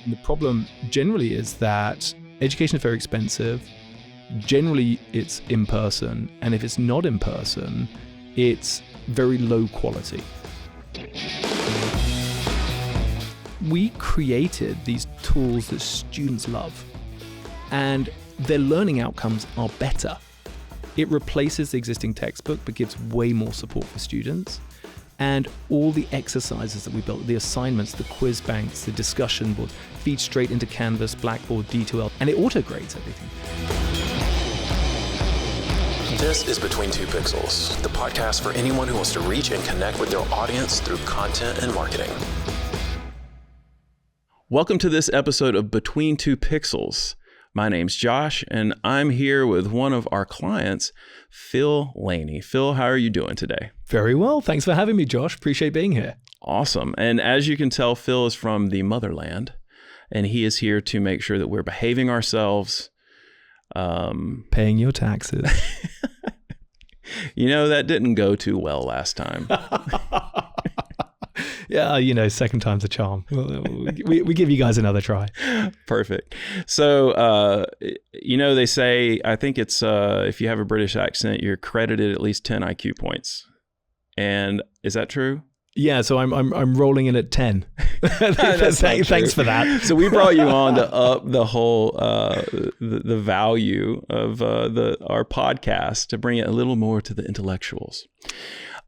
And the problem generally is that education is very expensive. Generally, it's in person. And if it's not in person, it's very low quality. We created these tools that students love, and their learning outcomes are better. It replaces the existing textbook, but gives way more support for students. And all the exercises that we built, the assignments, the quiz banks, the discussion board, feed straight into Canvas, Blackboard, D2L, and it auto-grades everything. This is Between Two Pixels, the podcast for anyone who wants to reach and connect with their audience through content and marketing. Welcome to this episode of Between Two Pixels. My name's Josh, and I'm here with one of our clients, Phil Laney. Phil, how are you doing today? Very well. Thanks for having me, Josh. Appreciate being here. Awesome. And as you can tell, Phil is from the motherland, and he is here to make sure that we're behaving ourselves. Paying your taxes. You know, that didn't go too well last time. Yeah, second time's a charm. We give you guys another try. Perfect. So, they say, I think it's if you have a British accent, you're credited at least 10 IQ points. And is that true? Yeah, so I'm rolling in at 10. Thanks for that. So we brought you on to up the whole the value of our podcast, to bring it a little more to the intellectuals.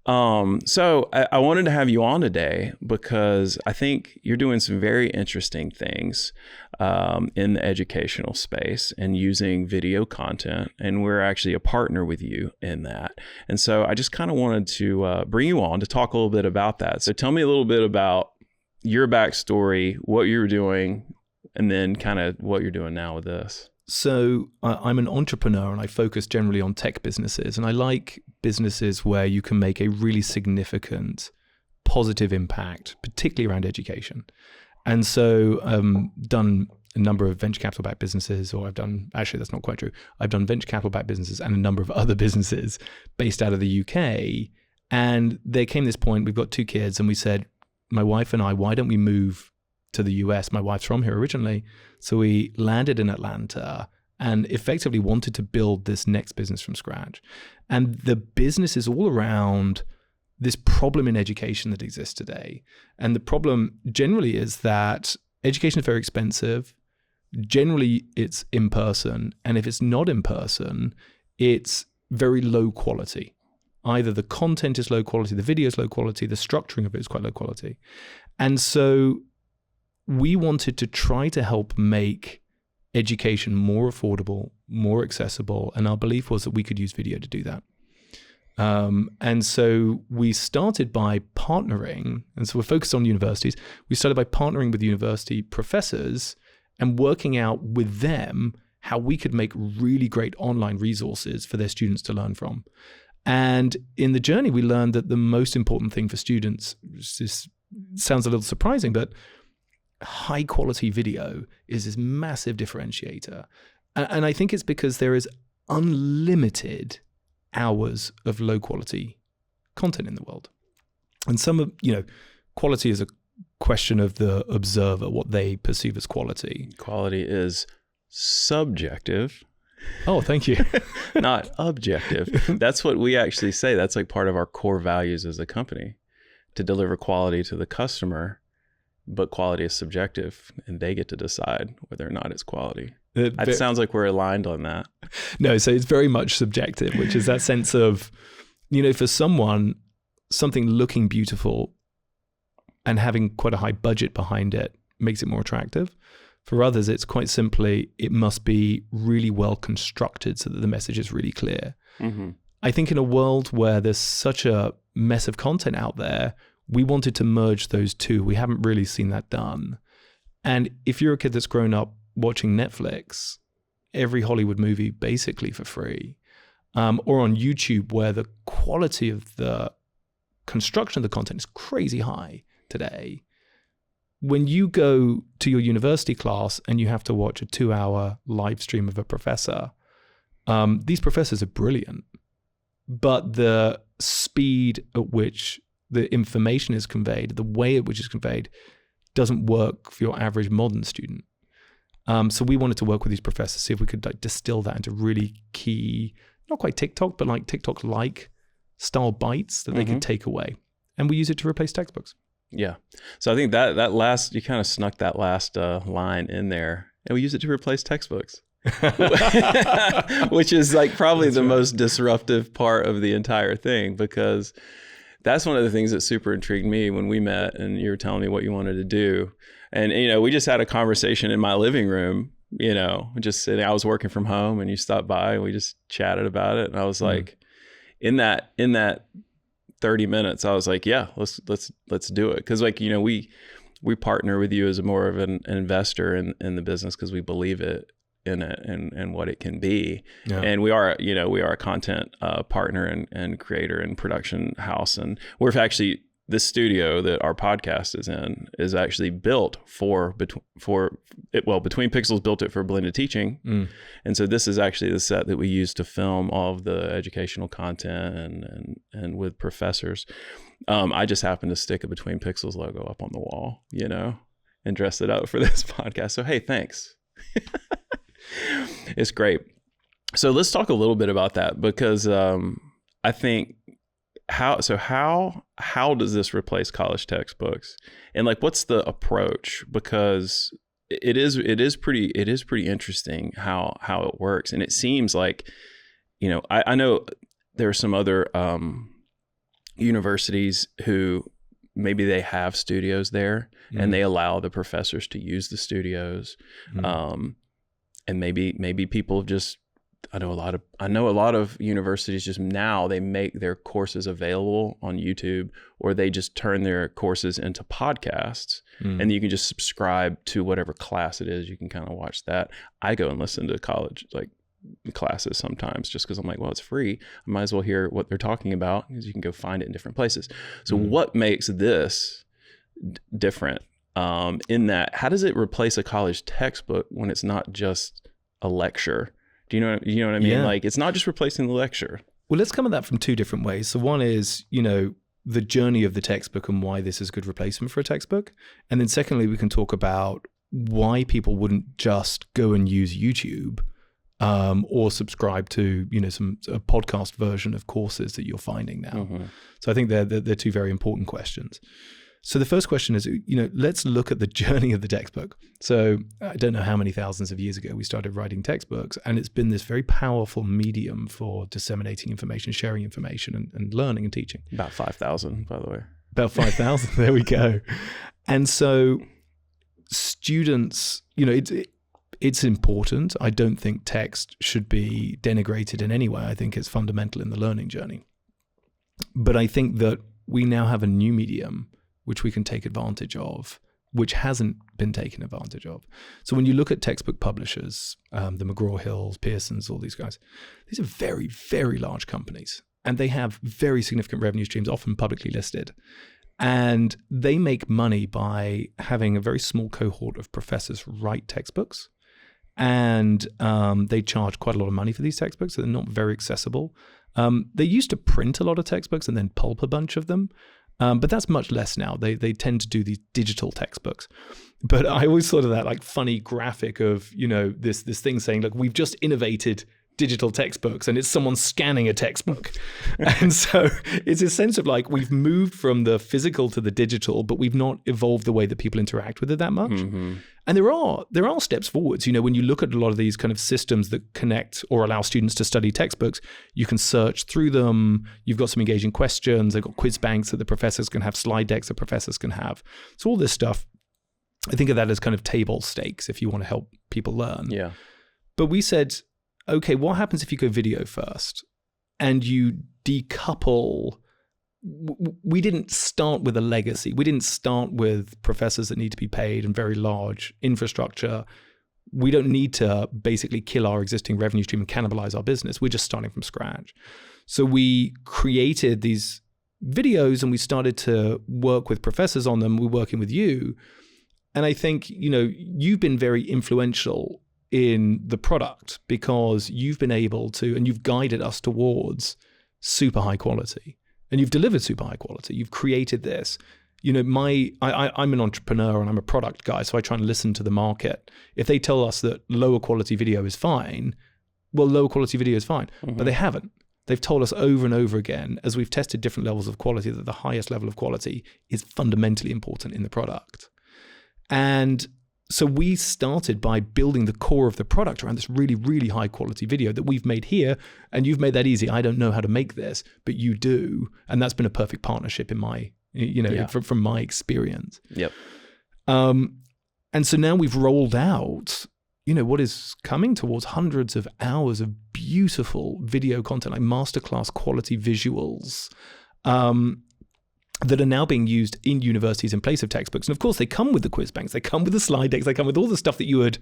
So I wanted to have you on today because I think you're doing some very interesting things in the educational space and using video content, and we're actually a partner with you in that. And so I just kind of wanted to bring you on to talk a little bit about that. So tell me a little bit about your backstory, what you were doing, and then kind of what you're doing now with this. So I'm an entrepreneur, and I focus generally on tech businesses, and I like businesses where you can make a really significant positive impact, particularly around education. And so done a number of venture capital backed businesses, or actually that's not quite true. I've done venture capital backed businesses and a number of other businesses based out of the UK. And there came this point, we've got 2 kids, and we said, my wife and I, why don't we move to the US? My wife's from here originally. So we landed in Atlanta and effectively wanted to build this next business from scratch. And the business is all around this problem in education that exists today. And the problem generally is that education is very expensive. Generally, it's in person. And if it's not in person, it's very low quality. Either the content is low quality, the video is low quality, the structuring of it is quite low quality. And so we wanted to try to help make education more affordable, more accessible, and our belief was that we could use video to do that. And so we started by partnering, and so we're focused on universities. We started by partnering with university professors and working out with them how we could make really great online resources for their students to learn from. And in the journey, we learned that the most important thing for students, this sounds a little surprising, but high quality video is this massive differentiator. And I think it's because there is unlimited hours of low quality content in the world. And some of, quality is a question of the observer, what they perceive as quality. Quality is subjective. Oh, thank you. Not objective. That's what we actually say. That's like part of our core values as a company, to deliver quality to the customer. But quality is subjective, and they get to decide whether or not it's quality. It sounds like we're aligned on that. No, so it's very much subjective, which is that sense of, for someone, something looking beautiful and having quite a high budget behind it makes it more attractive. For others, it's quite simply, it must be really well constructed so that the message is really clear. Mm-hmm. I think in a world where there's such a mess of content out there, we wanted to merge those two. We haven't really seen that done. And if you're a kid that's grown up watching Netflix, every Hollywood movie basically for free, or on YouTube where the quality of the construction of the content is crazy high today, when you go to your university class and you have to watch a 2-hour live stream of a professor, these professors are brilliant, but the speed at which the information is conveyed, the way at which it's conveyed, doesn't work for your average modern student. So we wanted to work with these professors, see if we could like distill that into really key, not quite TikTok, but like TikTok-like style bites that they could take away. And we use it to replace textbooks. Yeah. So I think that last, you kind of snuck that last line in there, and we use it to replace textbooks, which is like probably the most disruptive part of the entire thing, because that's one of the things that super intrigued me when we met and you were telling me what you wanted to do. And, you know, we just had a conversation in my living room, you know, just sitting, I was working from home and you stopped by and we just chatted about it. And I was like, in that 30 minutes, I was like, yeah, let's do it. Cause like, you know, we partner with you as more of an investor in the business because we believe in it and what it can be. Yeah. And we are a content partner and creator and production house. And we're actually, this studio that our podcast is in is actually built Between Pixels built it for blended teaching. And so this is actually the set that we use to film all of the educational content and with professors. I just happened to stick a Between Pixels logo up on the wall, you know, and dress it up for this podcast. So, hey, thanks. It's great. So let's talk a little bit about that, because I think how does this replace college textbooks, and like what's the approach? Because it is pretty interesting how it works, and it seems like, you know, I know there are some other universities who maybe they have studios there and they allow the professors to use the studios, and maybe people just, I know a lot of universities just now they make their courses available on YouTube, or they just turn their courses into podcasts, and you can just subscribe to whatever class it is. You can kind of watch that. I go and listen to college like classes sometimes just because I'm like, well, it's free. I might as well hear what they're talking about, because you can go find it in different places. So what makes this different in that? How does it replace a college textbook when it's not just a lecture? Do you know what I mean? Yeah. Like, it's not just replacing the lecture. Well, let's come at that from two different ways. So one is, you know, the journey of the textbook and why this is a good replacement for a textbook. And then secondly, we can talk about why people wouldn't just go and use YouTube or subscribe to, you know, a podcast version of courses that you're finding now. So I think they're two very important questions. So the first question is, you know, let's look at the journey of the textbook. So I don't know how many thousands of years ago we started writing textbooks, and it's been this very powerful medium for disseminating information, sharing information, and learning and teaching. About 5,000, by the way. About 5,000, there we go. And so students, you know, it's important. I don't think text should be denigrated in any way. I think it's fundamental in the learning journey. But I think that we now have a new medium which we can take advantage of, which hasn't been taken advantage of. So when you look at textbook publishers, the McGraw-Hills, Pearsons, all these guys, these are very, very large companies, and they have very significant revenue streams, often publicly listed. And they make money by having a very small cohort of professors write textbooks. And they charge quite a lot of money for these textbooks, so they're not very accessible. They used to print a lot of textbooks and then pulp a bunch of them. But that's much less now. They tend to do these digital textbooks. But I always thought of that like funny graphic of, you know, this thing saying, look, we've just innovated digital textbooks, and it's someone scanning a textbook. And so it's a sense of like we've moved from the physical to the digital, but we've not evolved the way that people interact with it that much. And there are steps forwards. You know, when you look at a lot of these kind of systems that connect or allow students to study textbooks, you can search through them. You've got some engaging questions. They've got quiz banks that the professors can have, slide decks that professors can have. So all this stuff, I think of that as kind of table stakes if you want to help people learn. Yeah. But we said, okay, what happens if you go video first and you decouple? We didn't start with a legacy. We didn't start with professors that need to be paid and very large infrastructure. We don't need to basically kill our existing revenue stream and cannibalize our business. We're just starting from scratch. So we created these videos and we started to work with professors on them. We're working with you. And I think, you know, you've been very influential in the product because you've been able to, and you've guided us towards super high quality, and you've delivered super high quality. You've created this. You know, I'm an entrepreneur and I'm a product guy, so I try and listen to the market. If they tell us that lower quality video is fine, well, lower quality video is fine, but they haven't. They've told us over and over again, as we've tested different levels of quality, that the highest level of quality is fundamentally important in the product. And so we started by building the core of the product around this really, really high quality video that we've made here. And you've made that easy. I don't know how to make this, but you do. And that's been a perfect partnership in my, from my experience. Yep. And so now we've rolled out, what is coming towards hundreds of hours of beautiful video content, like masterclass quality visuals, that are now being used in universities in place of textbooks. And of course, they come with the quiz banks, they come with the slide decks, they come with all the stuff that you would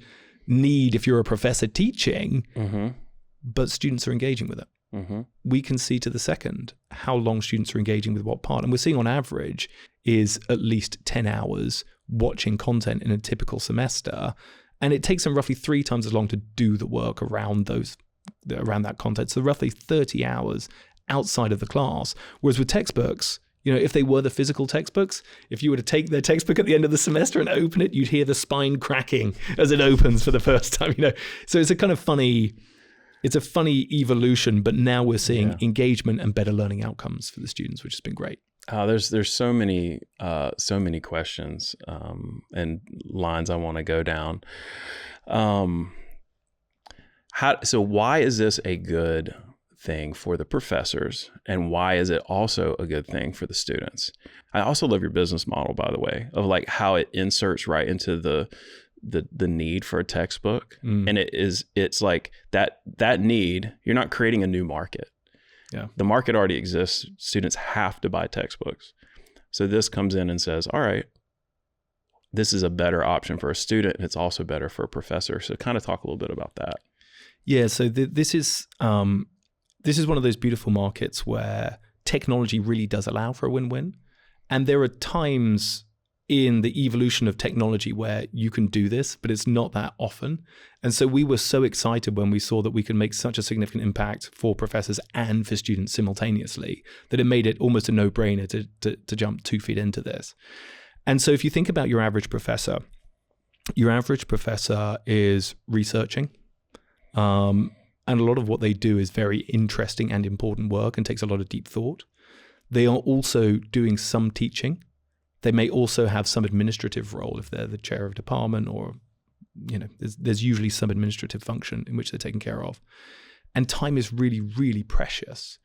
need if you're a professor teaching, but students are engaging with it. We can see to the second how long students are engaging with what part. And we're seeing on average is at least 10 hours watching content in a typical semester. And it takes them roughly 3 times as long to do the work around that content. So roughly 30 hours outside of the class. Whereas with textbooks, if they were the physical textbooks, if you were to take their textbook at the end of the semester and open it, you'd hear the spine cracking as it opens for the first time, So it's a kind of funny evolution, but now we're seeing engagement and better learning outcomes for the students, which has been great. There's so many questions and lines I want to go down. So why is this a good thing for the professors, and why is it also a good thing for the students? I also love your business model, by the way, of like how it inserts right into the need for a textbook. And it's like that need, you're not creating a new market. Yeah. The market already exists. Students have to buy textbooks. So this comes in and says, all right, this is a better option for a student, and it's also better for a professor. So kind of talk a little bit about that. Yeah, so this is one of those beautiful markets where technology really does allow for a win-win. And there are times in the evolution of technology where you can do this, but it's not that often. And so we were so excited when we saw that we could make such a significant impact for professors and for students simultaneously that it made it almost a no-brainer to jump 2 feet into this. And so if you think about your average professor is researching. And a lot of what they do is very interesting and important work and takes a lot of deep thought. They are also doing some teaching. They may also have some administrative role if they're the chair of department, or there's usually some administrative function in which they're taken care of. And time is really, really precious.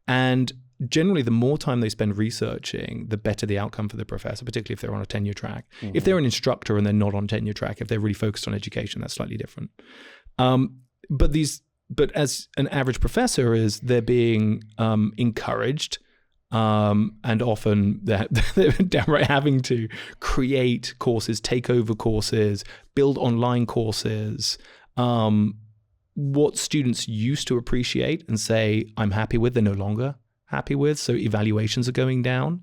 And generally, the more time they spend researching, the better the outcome for the professor, particularly if they're on a tenure track. If they're an instructor and they're not on tenure track, if they're really focused on education, that's slightly different. But as an average professor they're being encouraged, and often they're downright having to create courses, take over courses, build online courses. What students used to appreciate and say, I'm happy with, they're no longer happy with. So evaluations are going down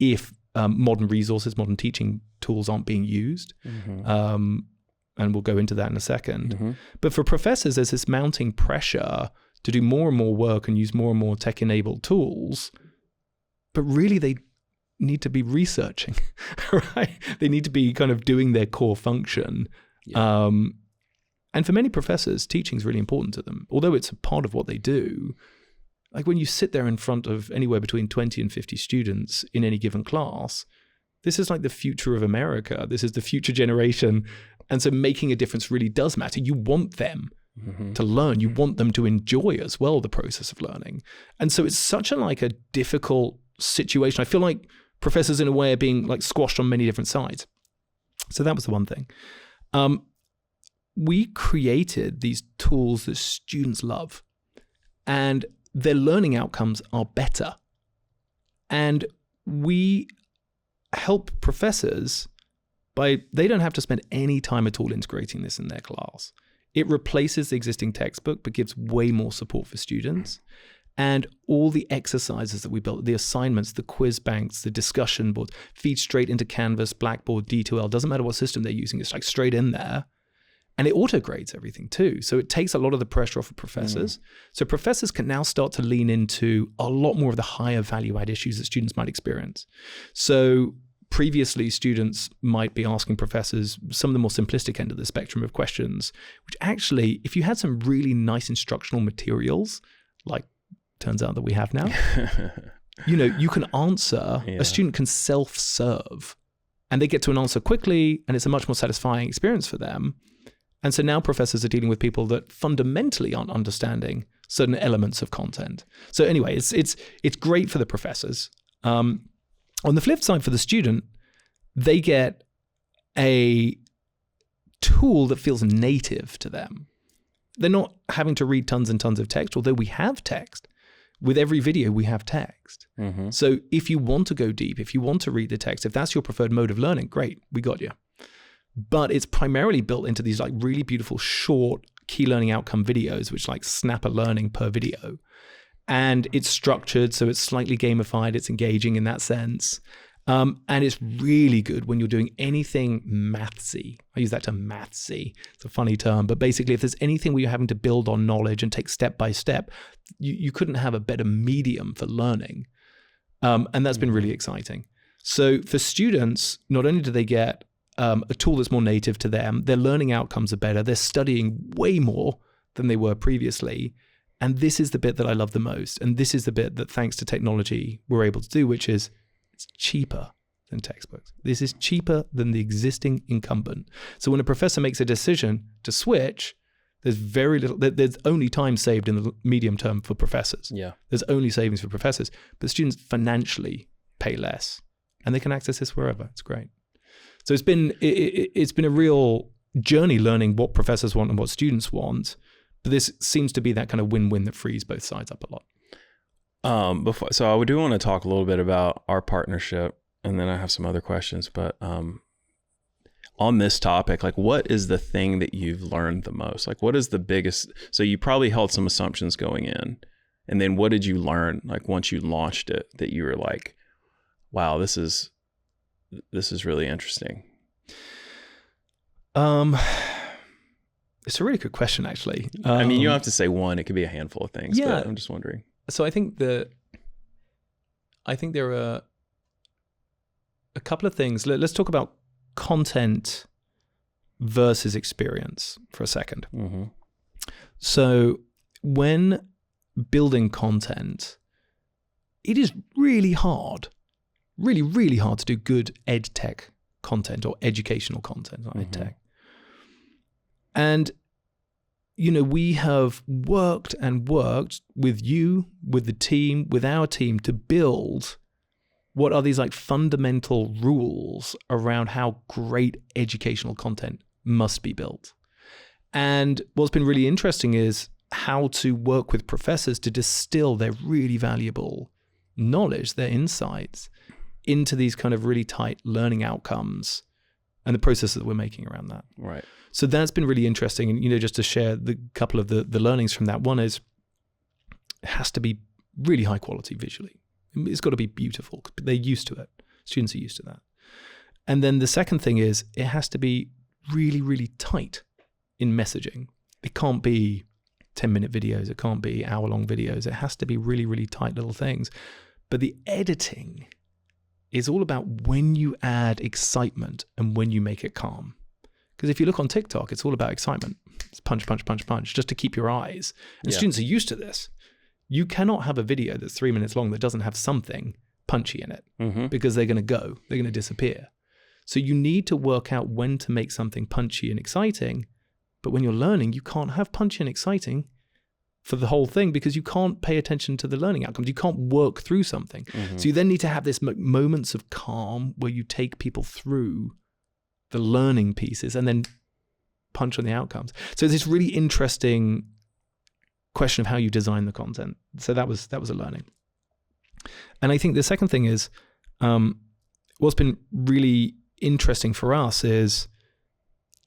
if modern resources, modern teaching tools aren't being used. And we'll go into that in a second. But for professors, there's this mounting pressure to do more and more work and use more and more tech-enabled tools. But really, they need to be researching, right? They need to be kind of doing their core function. Yeah. And for many professors, teaching is really important to them. Although it's a part of what they do, like when you sit there in front of anywhere between 20 and 50 students in any given class, this is like the future of America. This is the future generation. And so making a difference really does matter. You want them to learn. You want them to enjoy as well the process of learning. And so it's such a difficult situation. I feel like professors in a way are being like squashed on many different sides. So that was the one thing. We created these tools that students love, and their learning outcomes are better. And we help professors they don't have to spend any time at all integrating this in their class. It replaces the existing textbook, but gives way more support for students. And all the exercises that we built, the assignments, the quiz banks, the discussion boards, feed straight into Canvas, Blackboard, D2L, doesn't matter what system they're using, it's like straight in there. And it auto-grades everything too. So it takes a lot of the pressure off of professors. So professors can now start to lean into a lot more of the higher value-add issues that students might experience. So previously students might be asking professors some of the more simplistic end of the spectrum of questions, which actually, if you had some really nice instructional materials, like turns out that we have now, you can answer, a student can self-serve and they get to an answer quickly, and it's a much more satisfying experience for them. And so now professors are dealing with people that fundamentally aren't understanding certain elements of content. So anyway, it's great for the professors. On the flip side, for the student, they get a tool that feels native to them. They're not having to read tons and tons of text, although we have text. With every video, we have text. Mm-hmm. So if you want to go deep, if you want to read the text, if that's your preferred mode of learning, great, we got you. But it's primarily built into these like really beautiful short key learning outcome videos, which like snap a learning per video. And it's structured, so it's slightly gamified, it's engaging in that sense. And it's really good when you're doing anything mathsy. I use that term mathsy. It's a funny term, but basically if there's anything where you're having to build on knowledge and take step by step, you couldn't have a better medium for learning. And that's been really exciting. So for students, not only do they get a tool that's more native to them, their learning outcomes are better, they're studying way more than they were previously. And this is the bit that I love the most. And this is the bit that, thanks to technology, we're able to do, which is it's cheaper than textbooks. This is cheaper than the existing incumbent. So when a professor makes a decision to switch, there's very little, there's only time saved in the medium term for professors. Yeah. There's only savings for professors, but students financially pay less and they can access this wherever. It's great. So it's been a real journey learning what professors want and what students want. But this seems to be that kind of win-win that frees both sides up a lot. So I do want to talk a little bit about our partnership, and then I have some other questions. But on this topic, like, what is the thing that you've learned the most? Like, what is the biggest? So you probably held some assumptions going in, and then what did you learn? Like once you launched it, that you were like, "Wow, this is really interesting." It's a really good question, actually. I mean, you don't have to say one; it could be a handful of things. Yeah, but I'm just wondering. So I think there are a couple of things. Let's talk about content versus experience for a second. Mm-hmm. So when building content, it is really hard, really, really hard to do good ed tech content or educational content, not ed tech. And we have worked and worked with you, with the team, with our team to build what are these like fundamental rules around how great educational content must be built. And what's been really interesting is how to work with professors to distill their really valuable knowledge, their insights into these kind of really tight learning outcomes and the process that we're making around that. Right. So that's been really interesting. And, just to share the couple of the learnings from that. One is it has to be really high quality visually. It's got to be beautiful. They're used to it. Students are used to that. And then the second thing is it has to be really, really tight in messaging. It can't be 10-minute videos. It can't be hour-long videos. It has to be really, really tight little things. But the editing is all about when you add excitement and when you make it calm. Because if you look on TikTok, it's all about excitement. It's punch, punch, punch, punch, just to keep your eyes. And students are used to this. You cannot have a video that's 3 minutes long that doesn't have something punchy in it because they're going to go. They're going to disappear. So you need to work out when to make something punchy and exciting. But when you're learning, you can't have punchy and exciting for the whole thing because you can't pay attention to the learning outcomes. You can't work through something. So you then need to have this moments of calm where you take people through the learning pieces and then punch on the outcomes. So it's this really interesting question of how you design the content. So that was a learning. And I think the second thing is what's been really interesting for us is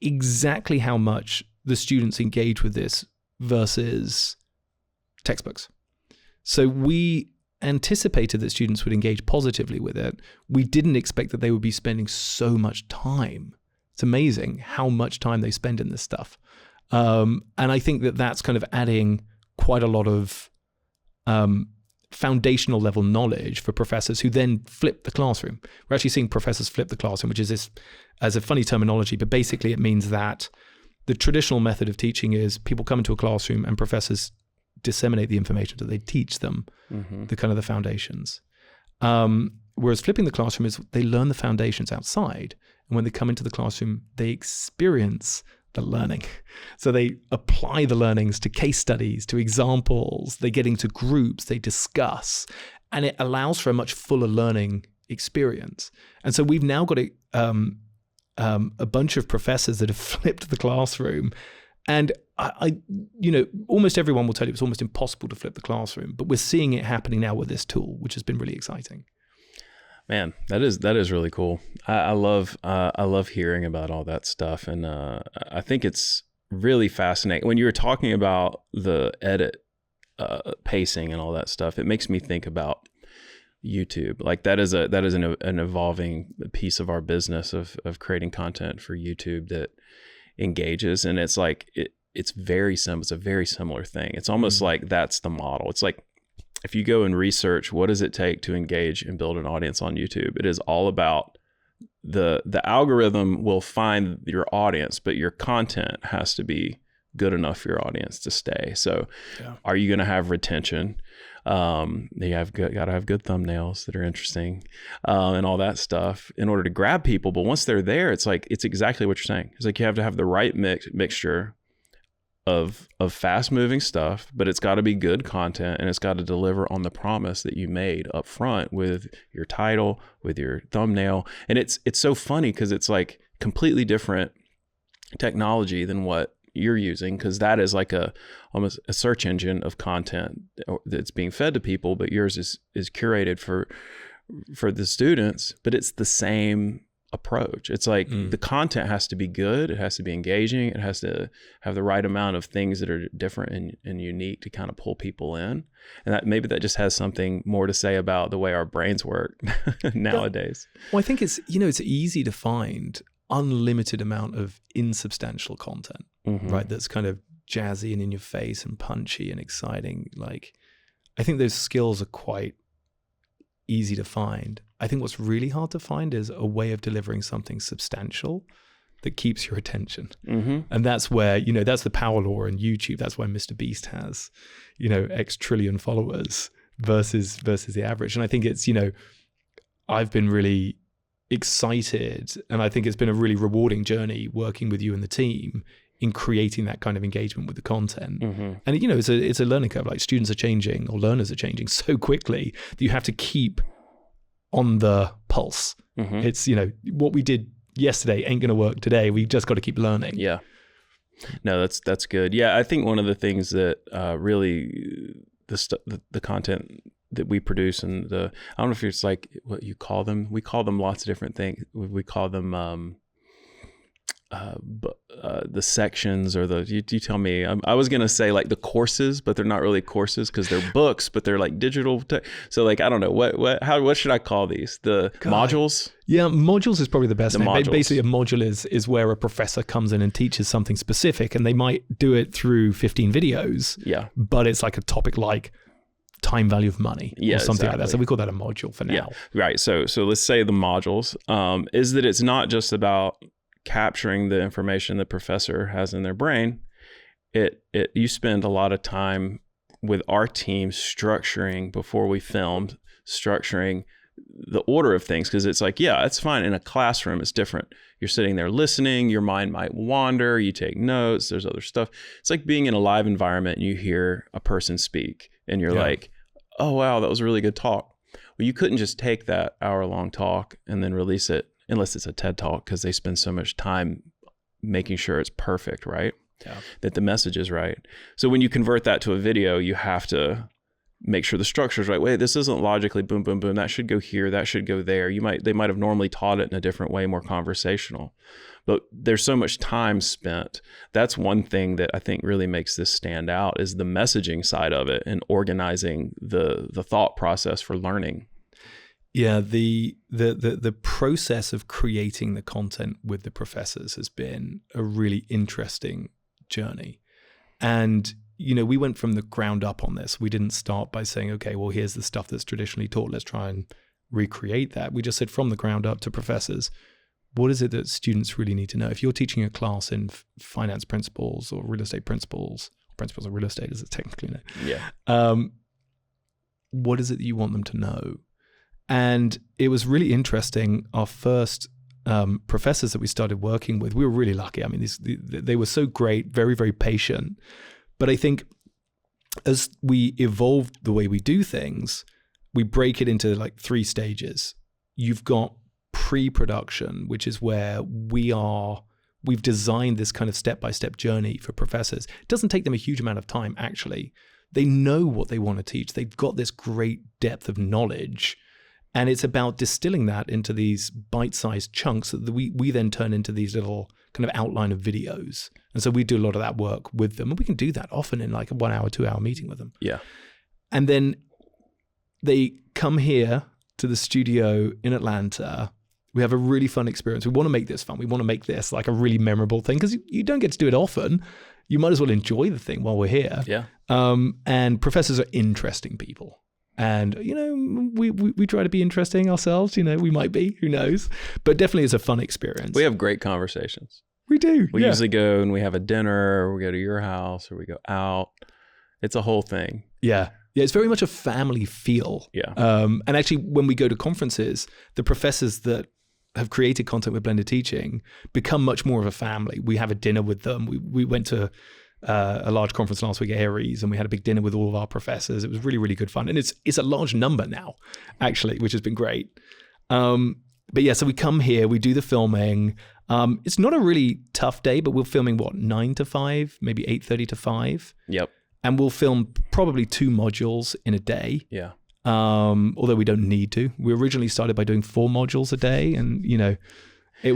exactly how much the students engage with this versus textbooks. So we anticipated that students would engage positively with it. We didn't expect that they would be spending so much time. It's amazing how much time they spend in this stuff. And I think that that's kind of adding quite a lot of foundational level knowledge for professors who then flip the classroom. We're actually seeing professors flip the classroom, which is this as a funny terminology, but basically it means that the traditional method of teaching is people come into a classroom and professors disseminate the information that they teach them, the kind of the foundations. Whereas flipping the classroom is they learn the foundations outside. And when they come into the classroom, they experience the learning. So they apply the learnings to case studies, to examples, they get into groups, they discuss, and it allows for a much fuller learning experience. And so we've now got a bunch of professors that have flipped the classroom. And I almost everyone will tell you it's almost impossible to flip the classroom, but we're seeing it happening now with this tool, which has been really exciting. Man, that is really cool. I love hearing about all that stuff, and I think it's really fascinating. When you were talking about the edit pacing and all that stuff, it makes me think about YouTube. Like that is an evolving piece of our business of creating content for YouTube that engages, and it's like it's very simple. It's a very similar thing. It's almost like that's the model. It's like, if you go and research what does it take to engage and build an audience on YouTube, it is all about the algorithm will find your audience, but your content has to be good enough for your audience to stay. So are you going to have retention? You have got to have good thumbnails that are interesting and all that stuff in order to grab people. But once they're there, it's like, it's exactly what you're saying. It's like you have to have the right mixture of fast moving stuff, but it's got to be good content, and it's got to deliver on the promise that you made up front with your title, with your thumbnail. And it's so funny because it's like completely different technology than what you're using, because that is like almost a search engine of content that's being fed to people, but yours is curated for the students, but it's the same approach. It's like the content has to be good, it has to be engaging, it has to have the right amount of things that are different and unique to kind of pull people in. And that maybe that just has something more to say about the way our brains work nowadays. Well, I think it's easy to find unlimited amount of insubstantial content, right? That's kind of jazzy and in your face and punchy and exciting. Like, I think those skills are quite easy to find. I think what's really hard to find is a way of delivering something substantial that keeps your attention. And that's where, that's the power law in YouTube. That's why Mr. Beast has, X trillion followers versus the average. And I think it's, I've been really excited, and I think it's been a really rewarding journey working with you and the team in creating that kind of engagement with the content. And it's a learning curve. Like, students are changing, or learners are changing so quickly that you have to keep on the pulse. It's, what we did yesterday ain't going to work today. We've just got to keep learning. Yeah. No, that's good. Yeah, I think one of the things that really the content that we produce, and I don't know if it's like what you call them. We call them lots of different things. We call them the sections, or you tell me. I was gonna say like the courses, but they're not really courses because they're books, but they're like digital. So like, I don't know what should I call these? The modules? Yeah, modules is probably the best name. Modules. Basically, a module is where a professor comes in and teaches something specific, and they might do it through 15 videos. Yeah, but it's like a topic like time value of money or something like that. So we call that a module for now. Yeah, right. So let's say the modules is that it's not just about capturing the information the professor has in their brain. You spend a lot of time with our team structuring before we filmed, structuring the order of things, because it's like, yeah, it's fine. In a classroom, it's different. You're sitting there listening, your mind might wander, you take notes, there's other stuff. It's like being in a live environment and you hear a person speak and you're like, oh, wow, that was a really good talk. Well, you couldn't just take that hour-long talk and then release it, unless it's a TED Talk, because they spend so much time making sure it's perfect, right? Yeah. That the message is right. So when you convert that to a video, you have to make sure the structure is right. Wait, this isn't logically boom, boom, boom. That should go here. That should go there. They might have normally taught it in a different way, more conversational. But there's so much time spent. That's one thing that I think really makes this stand out, is the messaging side of it and organizing the thought process for learning. Yeah, the process of creating the content with the professors has been a really interesting journey. And we went from the ground up on this. We didn't start by saying, okay, well, here's the stuff that's traditionally taught. Let's try and recreate that. We just said from the ground up to professors, what is it that students really need to know? If you're teaching a class in finance principles or real estate principles of real estate as it's technically known. Yeah. What is it that you want them to know? And it was really interesting. Our first professors that we started working with, we were really lucky. I mean, they were so great, very, very patient. But I think as we evolved the way we do things, we break it into like 3 stages. You've got pre-production, which is where we've designed this kind of step-by-step journey for professors. It doesn't take them a huge amount of time, actually. They know what they want to teach. They've got this great depth of knowledge. And it's about distilling that into these bite-sized chunks that we then turn into these little kind of outline of videos. And so we do a lot of that work with them. And we can do that often in like a 1 hour, 2 hour meeting with them. Yeah. And then they come here to the studio in Atlanta. We have a really fun experience. We want to make this fun. We want to make this like a really memorable thing because you don't get to do it often. You might as well enjoy the thing while we're here. Yeah. And professors are interesting people. And, we try to be interesting ourselves. We might be, who knows? But definitely it's a fun experience. We have great conversations. We do. We usually go and we have a dinner, or we go to your house, or we go out. It's a whole thing. Yeah. Yeah, it's very much a family feel. Yeah. And actually, when we go to conferences, the professors that have created content with blended teaching become much more of a family. We have a dinner with them. We went to a large conference last week at Aries, and we had a big dinner with all of our professors. It was really, really good fun. And it's a large number now, actually, which has been great. But yeah, so we come here, we do the filming. It's not a really tough day, but we're filming 9 to 5, maybe 8:30 to 5. Yep. And we'll film probably 2 modules in a day. Yeah. Although we don't need to. We originally started by doing 4 modules a day, and that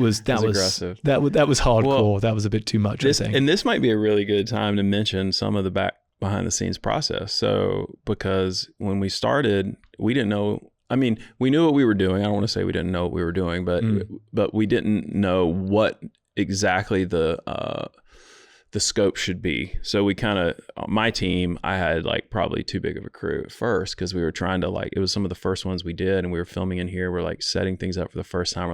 was aggressive. That was hardcore. Well, that was a bit too much, I think. And this might be a really good time to mention some of the behind the scenes process. So, because when we started, we didn't know. I mean, we knew what we were doing. I don't want to say we didn't know what we were doing, but we didn't know what exactly the scope should be. So we kind of, my team, I had like probably too big of a crew at first because we were trying to it was some of the first ones we did, and we were filming in here. We're like setting things up for the first time.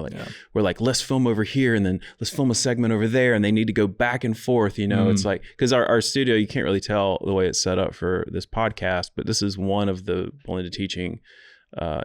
We're like, let's film over here, and then let's film a segment over there, and they need to go back and forth. It's like, because our studio, you can't really tell the way it's set up for this podcast, but this is one of the blended teaching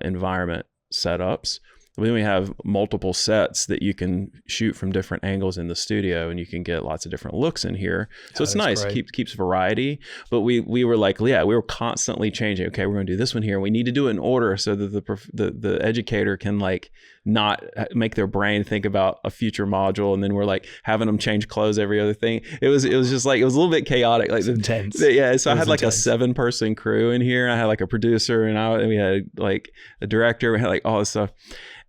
environment setups. Then we have multiple sets that you can shoot from different angles in the studio, and you can get lots of different looks in here. So it's nice, keeps variety. But we were like, we were constantly changing. Okay, we're going to do this one here. We need to do it in order so that the educator can like not make their brain think about a future module, and then we're like having them change clothes every other thing. It was just like, it was a little bit chaotic, like intense. So I had like a 7-person crew in here. I had like a producer, and we had like a director. We had like all this stuff.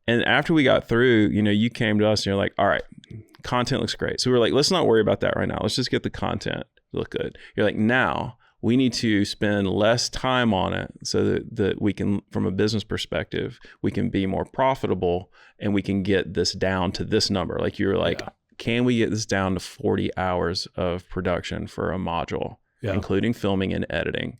And after we got through, you came to us and you're like, all right, content looks great. So we were like, let's not worry about that right now. Let's just get the content to look good. You're like, now we need to spend less time on it so that we can, from a business perspective, we can be more profitable, and we can get this down to this number. Like you were like, can we get this down to 40 hours of production for a module, including filming and editing?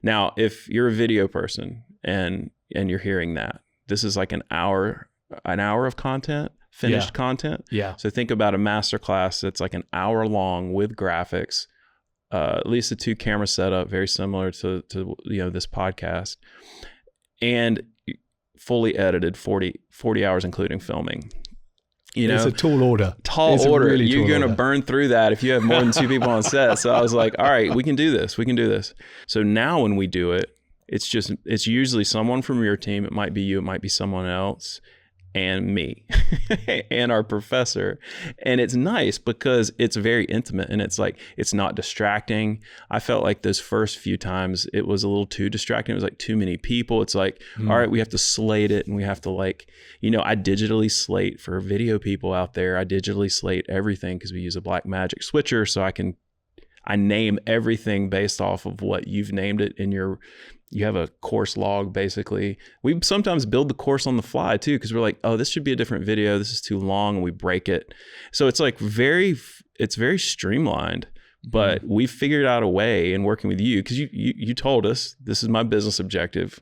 Now, if you're a video person and you're hearing that, this is like an hour of content, finished content. Yeah. So think about a masterclass that's like an hour long with graphics, at least a 2-camera setup, very similar to this podcast, and fully edited 40 hours, including filming. It's a tall order. Really you're going to burn through that if you have more than 2 people on set. So I was like, all right, we can do this. So now when we do it, it's usually someone from your team. It might be you, it might be someone else, and me and our professor. And it's nice because it's very intimate, and it's like, it's not distracting. I felt like those first few times it was a little too distracting. It was like too many people. It's like, all right, we have to slate it, and we have to I digitally slate for video people out there. I digitally slate everything because we use a Blackmagic switcher, so I name everything based off of what you've named it in you have a course log, basically. We sometimes build the course on the fly too, because we're like, oh, this should be a different video. This is too long, and we break it. So it's like very streamlined, But we figured out a way in working with you, because you told us, this is my business objective.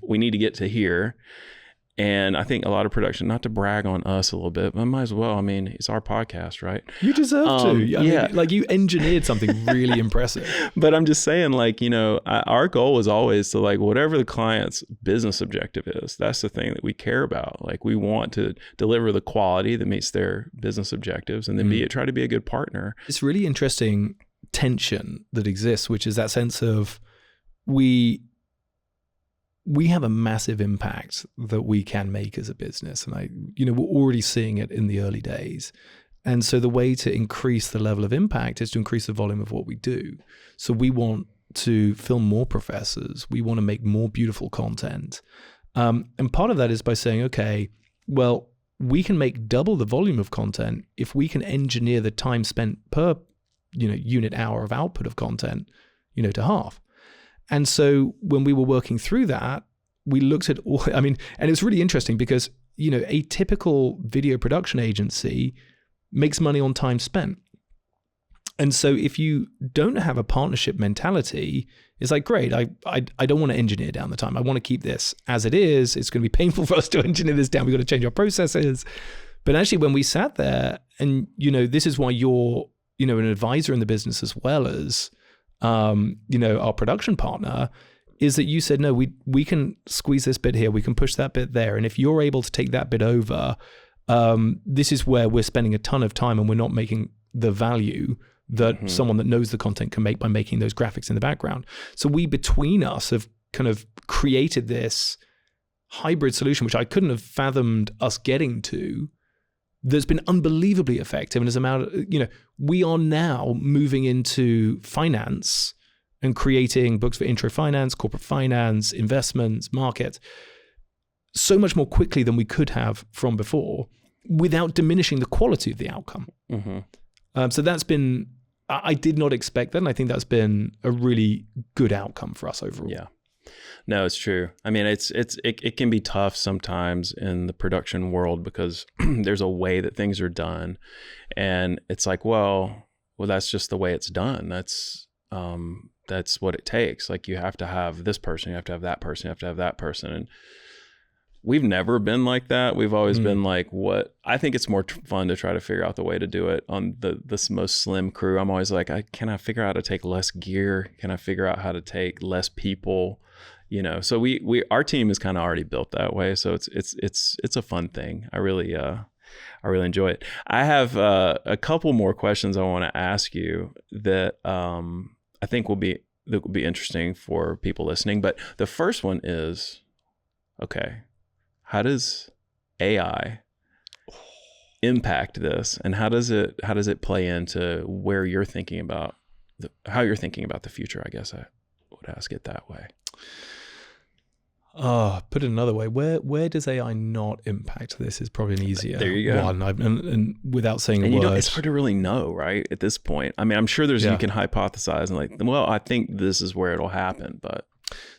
We need to get to here. And I think a lot of production, not to brag on us a little bit, but I might as well. I mean, it's our podcast, right? You deserve to. I mean, like, you engineered something really impressive. But I'm just saying, like, you know, our goal is always to, like, whatever the client's business objective is, that's the thing that we care about. Like, we want to deliver the quality that meets their business objectives, and then try to be a good partner. It's really interesting tension that exists, which is that sense of we have a massive impact that we can make as a business. And we're already seeing it in the early days. And so the way to increase the level of impact is to increase the volume of what we do. So we want to film more professors. We want to make more beautiful content. And part of that is by saying, okay, well, we can make double the volume of content if we can engineer the time spent per, unit hour of output of content, to half. And so when we were working through that, we looked at and it's really interesting because, a typical video production agency makes money on time spent. And so if you don't have a partnership mentality, it's like, great, I don't want to engineer down the time. I want to keep this as it is. It's going to be painful for us to engineer this down. We've got to change our processes. But actually, when we sat there and, this is why you're, an advisor in the business as well as, our production partner, is that you said, no, we can squeeze this bit here, we can push that bit there. And if you're able to take that bit over, this is where we're spending a ton of time and we're not making the value that someone that knows the content can make by making those graphics in the background. So we, between us, have kind of created this hybrid solution, which I couldn't have fathomed us getting to, that's been unbelievably effective. And as a matter, we are now moving into finance and creating books for intro finance, corporate finance, investments, markets, so much more quickly than we could have from before, without diminishing the quality of the outcome. So that's been, I did not expect that. And I think that's been a really good outcome for us overall. Yeah. No, it's true. I mean, it can be tough sometimes in the production world because there's a way that things are done, and it's like, well, that's just the way it's done. That's what it takes. Like, you have to have this person, you have to have that person, you have to have that person, and we've never been like that. We've always been like, what I think it's more fun to try to figure out the way to do it on the most slim crew. I'm always like, can I figure out how to take less gear? Can I figure out how to take less people? So our team is kind of already built that way. So it's a fun thing. I really enjoy it. I have a couple more questions I want to ask you that I think will be interesting for people listening. But the first one is, okay, how does AI impact this, and how does it play into where you're thinking about how you're thinking about the future? I guess I would ask it that way. Put it another way, where does AI not impact this is probably an easier there you go. one. And without saying a and word. It's hard to really know, right, at this point. I mean, I'm sure you can hypothesize and like, well, I think this is where it'll happen. But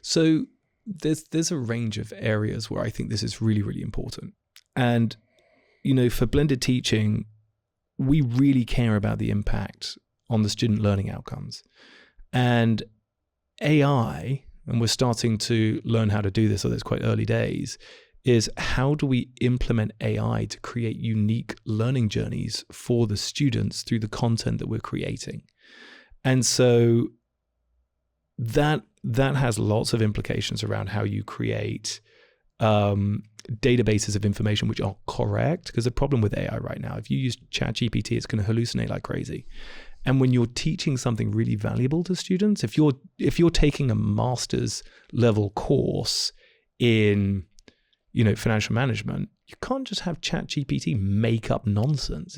so there's a range of areas where I think this is really, really important. And, for blended teaching, we really care about the impact on the student learning outcomes. And AI, and we're starting to learn how to do this, although it's quite early days, is how do we implement AI to create unique learning journeys for the students through the content that we're creating? And so that has lots of implications around how you create databases of information which are correct. Because the problem with AI right now, if you use ChatGPT, it's going to hallucinate like crazy. And when you're teaching something really valuable to students, if you're taking a master's level course in, financial management, you can't just have ChatGPT make up nonsense.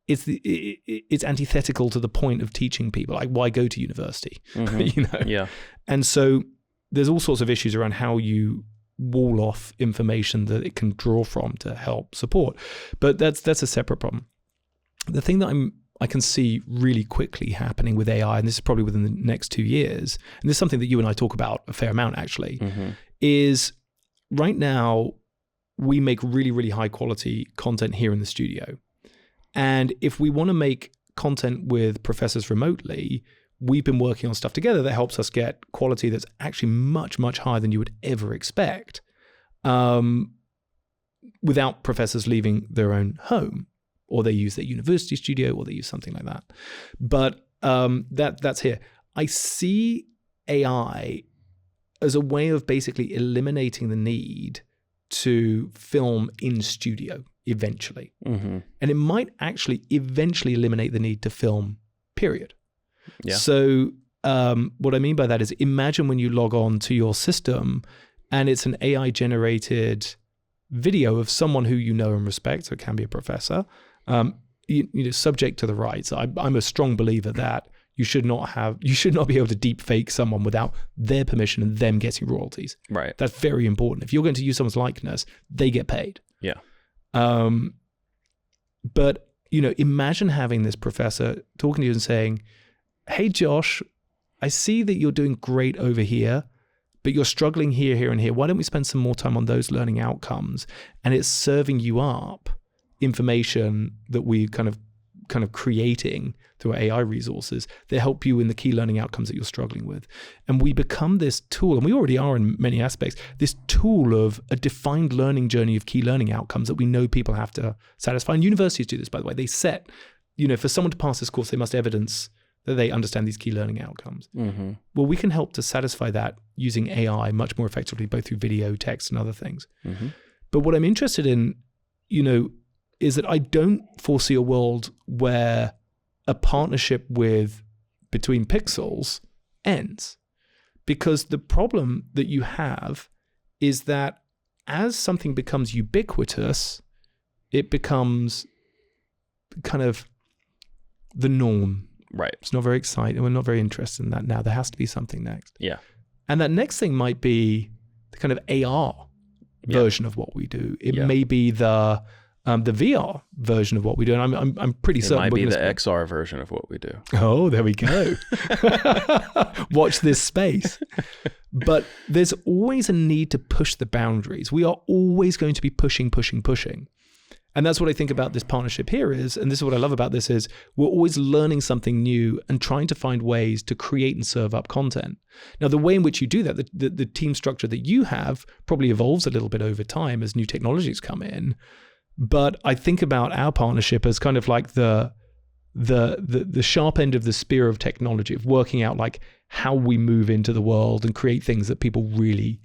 It's antithetical to the point of teaching people. Like, why go to university? Yeah. And so there's all sorts of issues around how you wall off information that it can draw from to help support. But that's a separate problem. The thing that I can see really quickly happening with AI, and this is probably within the next 2 years, and this is something that you and I talk about a fair amount actually, is right now we make really, really high quality content here in the studio. And if we want to make content with professors remotely, we've been working on stuff together that helps us get quality that's actually much, much higher than you would ever expect, without professors leaving their own home, or they use their university studio, or they use something like that. But that's here. I see AI as a way of basically eliminating the need to film in studio eventually. And it might actually eventually eliminate the need to film, period. Yeah. So what I mean by that is, imagine when you log on to your system and it's an AI generated video of someone who you know and respect, so it can be a professor, subject to the rights. I'm a strong believer that you should not be able to deep fake someone without their permission and them getting royalties. Right. That's very important. If you're going to use someone's likeness, they get paid. Yeah. But imagine having this professor talking to you and saying, "Hey, Josh, I see that you're doing great over here, but you're struggling here, here, and here. Why don't we spend some more time on those learning outcomes?" And it's serving you up information that we kind of creating through our AI resources that help you in the key learning outcomes that you're struggling with. And we become this tool, and we already are in many aspects, this tool of a defined learning journey of key learning outcomes that we know people have to satisfy. And universities do this, by the way. They set, for someone to pass this course, they must evidence that they understand these key learning outcomes. Well, we can help to satisfy that using AI much more effectively, both through video, text, and other things. But what I'm interested in, is that I don't foresee a world where a partnership between pixels ends. Because the problem that you have is that as something becomes ubiquitous, it becomes kind of the norm. Right. It's not very exciting. We're not very interested in that now. There has to be something next. Yeah. And that next thing might be the kind of AR version of what we do. It may be the VR version of what we do. And I'm pretty certain it might be the XR version of what we do. Oh, there we go. Watch this space. But there's always a need to push the boundaries. We are always going to be pushing. And that's what I think about this partnership here is, and this is what I love about this is, we're always learning something new and trying to find ways to create and serve up content. Now, the way in which you do that, the team structure that you have probably evolves a little bit over time as new technologies come in. But I think about our partnership as kind of like the sharp end of the spear of technology, of working out like how we move into the world and create things that people really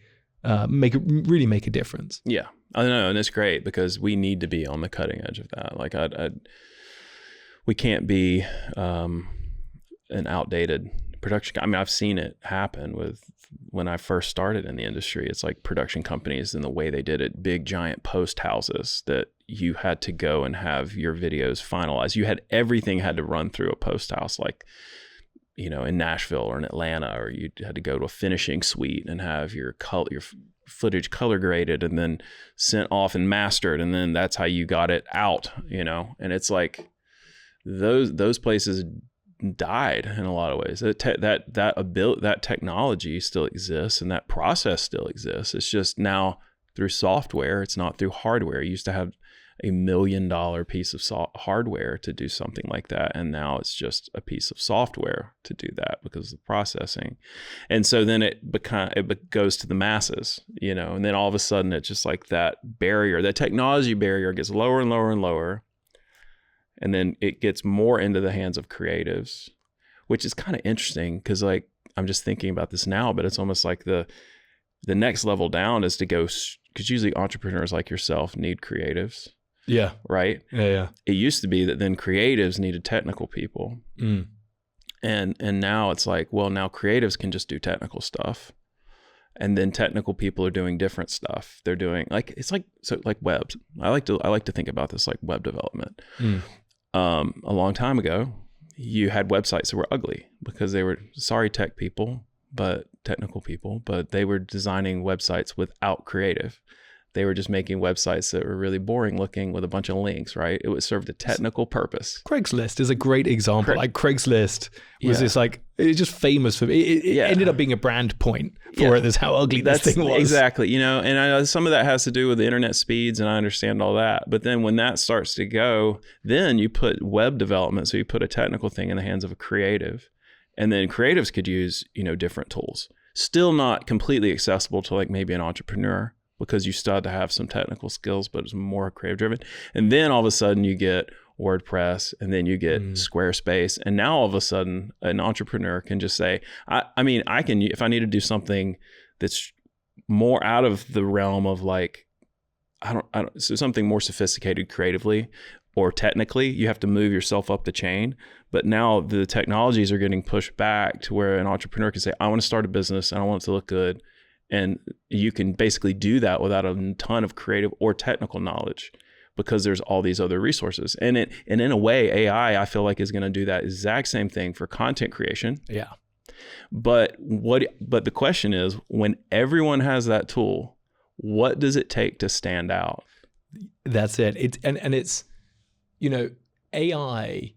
make a difference. Yeah. I know, and it's great because we need to be on the cutting edge of that. Like, we can't be an outdated production. I mean, I've seen it happen with when I first started in the industry. It's like production companies and the way they did it, big giant post houses that you had to go and have your videos finalized. Everything had to run through a post house, like, in Nashville or in Atlanta, or you had to go to a finishing suite and have your footage color graded and then sent off and mastered, and then that's how you got it out, and it's like those places died in a lot of ways. That technology still exists and that process still exists. It's just now through software. It's not through hardware. You used to have $1 million piece of hardware to do something like that, and now it's just a piece of software to do that because of the processing. And so then it goes to the masses, and then all of a sudden it's just like that barrier, that technology barrier gets lower and lower and lower, and then it gets more into the hands of creatives, which is kind of interesting because, like, I'm just thinking about this now, but it's almost like the next level down is to go, because usually entrepreneurs like yourself need creatives. Yeah. Right? Yeah. It used to be that then creatives needed technical people. And now it's like, well, now creatives can just do technical stuff. And then technical people are doing different stuff. They're doing like webs. I like to think about this like web development. A long time ago, you had websites that were ugly because they were technical people, but they were designing websites without creative. they were just making websites that were really boring looking with a bunch of links, right? It would serve a technical purpose. Craigslist is a great example. Like Craigslist was this like, it's just famous for it ended up being a brand point for it. That's how ugly this thing was. Exactly. You know, and I know some of that has to do with the internet speeds, and I understand all that. But then when that starts to go, then you put web development. So you put a technical thing in the hands of a creative, and then creatives could use, you know, different tools. Still not completely accessible to like maybe an entrepreneur, because you still have to have some technical skills, but it's more creative driven. And then all of a sudden you get WordPress, and then you get Squarespace. And now all of a sudden an entrepreneur can just say, I mean, I can, if I need to do something that's more out of the realm of like, so something more sophisticated creatively or technically, you have to move yourself up the chain. But now the technologies are getting pushed back to where an entrepreneur can say, I want to start a business and I want it to look good. And you can basically do that without a ton of creative or technical knowledge, because there's all these other resources. And in a way, AI, I feel like, is going to do that exact same thing for content creation. Yeah. But the question is, when everyone has that tool, what does it take to stand out? That's it. It's, you know, AI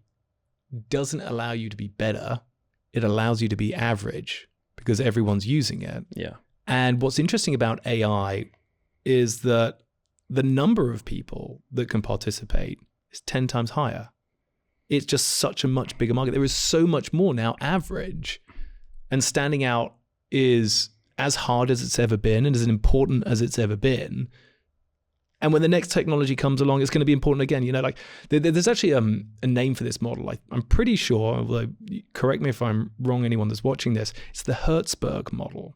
doesn't allow you to be better. It allows you to be average because everyone's using it. Yeah. And what's interesting about AI is that the number of people that can participate is 10 times higher. It's just such a much bigger market. There is so much more now average, and standing out is as hard as it's ever been and as important as it's ever been. And when the next technology comes along, it's going to be important again. You know, like there's actually a name for this model. I'm pretty sure, although correct me if I'm wrong, anyone that's watching this, it's the Hertzberg model.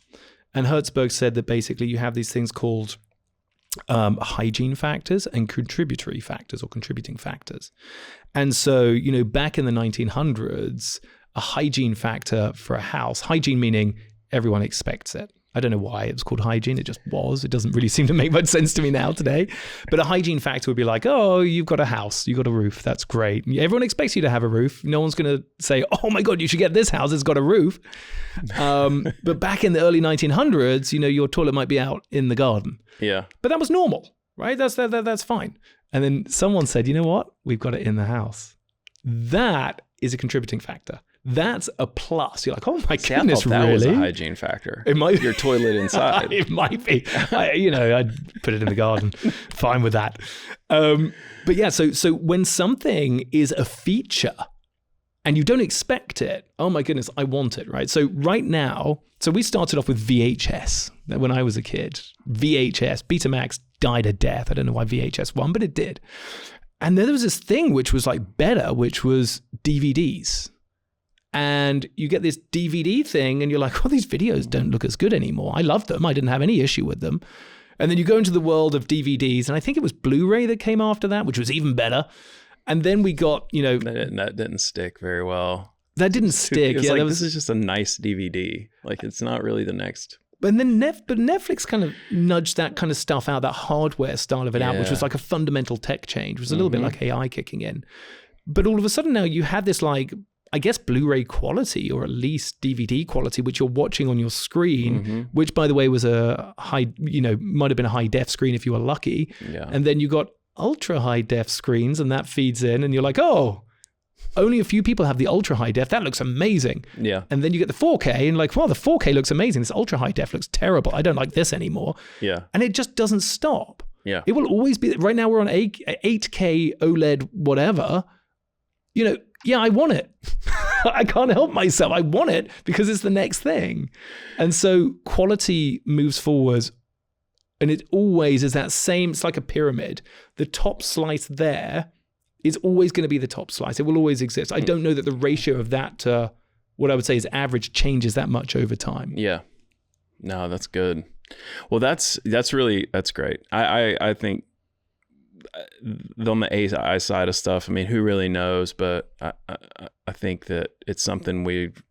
And Hertzberg said that basically you have these things called hygiene factors and contributory factors, or contributing factors. And so, you know, back in the 1900s, a hygiene factor for a house, hygiene meaning everyone expects it. I don't know why it was called hygiene. It just was. It doesn't really seem to make much sense to me now today. But a hygiene factor would be like, oh, you've got a house, you've got a roof. That's great. Everyone expects you to have a roof. No one's going to say, oh my God, you should get this house. It's got a roof. But back in the early 1900s, you know, your toilet might be out in the garden. Yeah. But that was normal, right? That's fine. And then someone said, you know what? We've got it in the house. That is a contributing factor. That's a plus. You're like, oh my goodness, that really? Was a hygiene factor. It might your toilet inside. It might be. I'd put it in the garden. Fine with that. But yeah, so when something is a feature and you don't expect it, oh my goodness, I want it, right? So right now, so we started off with VHS when I was a kid. VHS, Betamax died a death. I don't know why VHS won, but it did. And then there was this thing which was like better, which was DVDs. And you get this DVD thing and you're like, well, these videos don't look as good anymore. I love them. I didn't have any issue with them. And then you go into the world of DVDs, and I think it was Blu-ray that came after that, which was even better. And then we got, you know... That didn't stick very well. That didn't stick. It was like, this is just a nice DVD. Like, it's not really the next... But then Netflix kind of nudged that kind of stuff out, that hardware style of it out, which was like a fundamental tech change. It was a little bit like AI kicking in. But all of a sudden now you had this like... I guess Blu-ray quality, or at least DVD quality, which you're watching on your screen, which by the way was a high, you know, might have been a high def screen if you were lucky. Yeah. And then you got ultra high def screens, and that feeds in, and you're like, oh, only a few people have the ultra high def. That looks amazing. Yeah. And then you get the 4K, and like, well, the 4K looks amazing. This ultra high def looks terrible. I don't like this anymore. Yeah. And it just doesn't stop. Yeah. It will always be. Right now we're on 8K OLED whatever. You know. Yeah, I want it. I can't help myself. I want it because it's the next thing. And so quality moves forwards, and it always is that same, it's like a pyramid. The top slice there is always going to be the top slice. It will always exist. I don't know that the ratio of that to what I would say is average changes that much over time. Yeah. No, that's good. Well, that's great. I think on the AI side of stuff, I mean, who really knows? But I think that it's something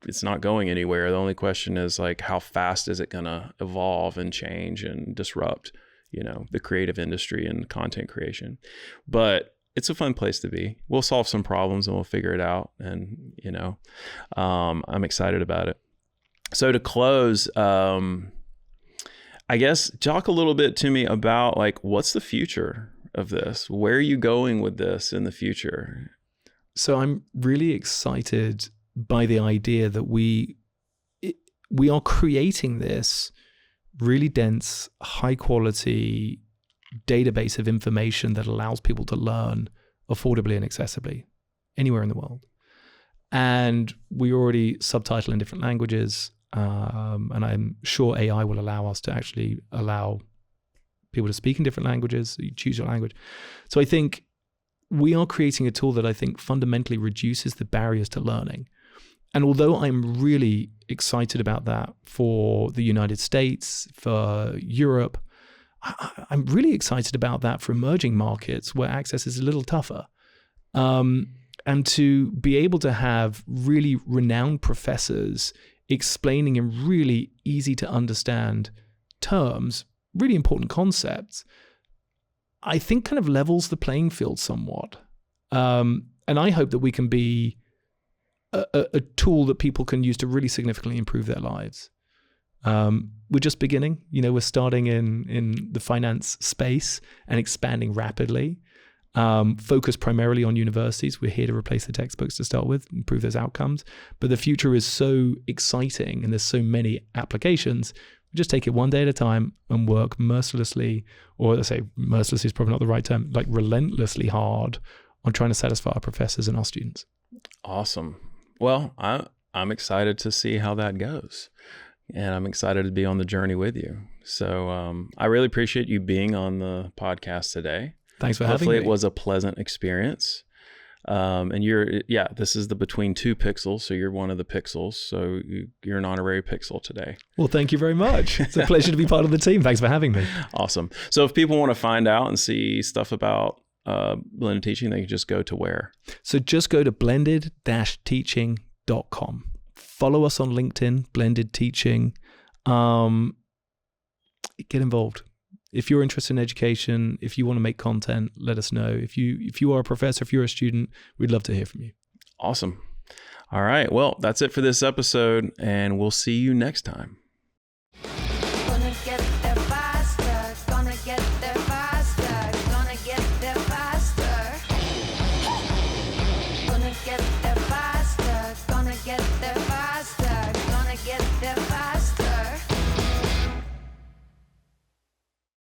it's not going anywhere. The only question is like, how fast is it going to evolve and change and disrupt, you know, the creative industry and content creation? But it's a fun place to be. We'll solve some problems and we'll figure it out. And, you know, I'm excited about it. So to close, I guess talk a little bit to me about like, what's the future of this? Where are you going with this in the future? So I'm really excited by the idea that we are creating this really dense, high quality database of information that allows people to learn affordably and accessibly anywhere in the world. And we already subtitle in different languages. And I'm sure AI will allow us to actually allow people to speak in different languages. So you choose your language. So I think we are creating a tool that I think fundamentally reduces the barriers to learning. And although I'm really excited about that for the United States, for Europe, I'm really excited about that for emerging markets where access is a little tougher. And to be able to have really renowned professors explaining in really easy to understand terms, really important concepts, I think kind of levels the playing field somewhat. And I hope that we can be a tool that people can use to really significantly improve their lives. We're just beginning. We're starting in the finance space and expanding rapidly. Focused primarily on universities. We're here to replace the textbooks to start with, improve those outcomes. But the future is so exciting and there's so many applications. We just take it one day at a time and work mercilessly, or let's say mercilessly is probably not the right term, like relentlessly hard on trying to satisfy our professors and our students. Awesome. Well, I'm excited to see how that goes. And I'm excited to be on the journey with you. So I really appreciate you being on the podcast today. Thanks for having me. Hopefully it was a pleasant experience. And this is the Between Two Pixels. So you're one of the pixels. So you're an honorary pixel today. Well, thank you very much. It's a pleasure to be part of the team. Thanks for having me. Awesome. So if people want to find out and see stuff about blended teaching, they can just go to where? So just go to blended-teaching.com. Follow us on LinkedIn, Blended Teaching. Get involved. If you're interested in education, if you want to make content, let us know. If you are a professor, if you're a student, we'd love to hear from you. Awesome. All right. Well, that's it for this episode, and we'll see you next time.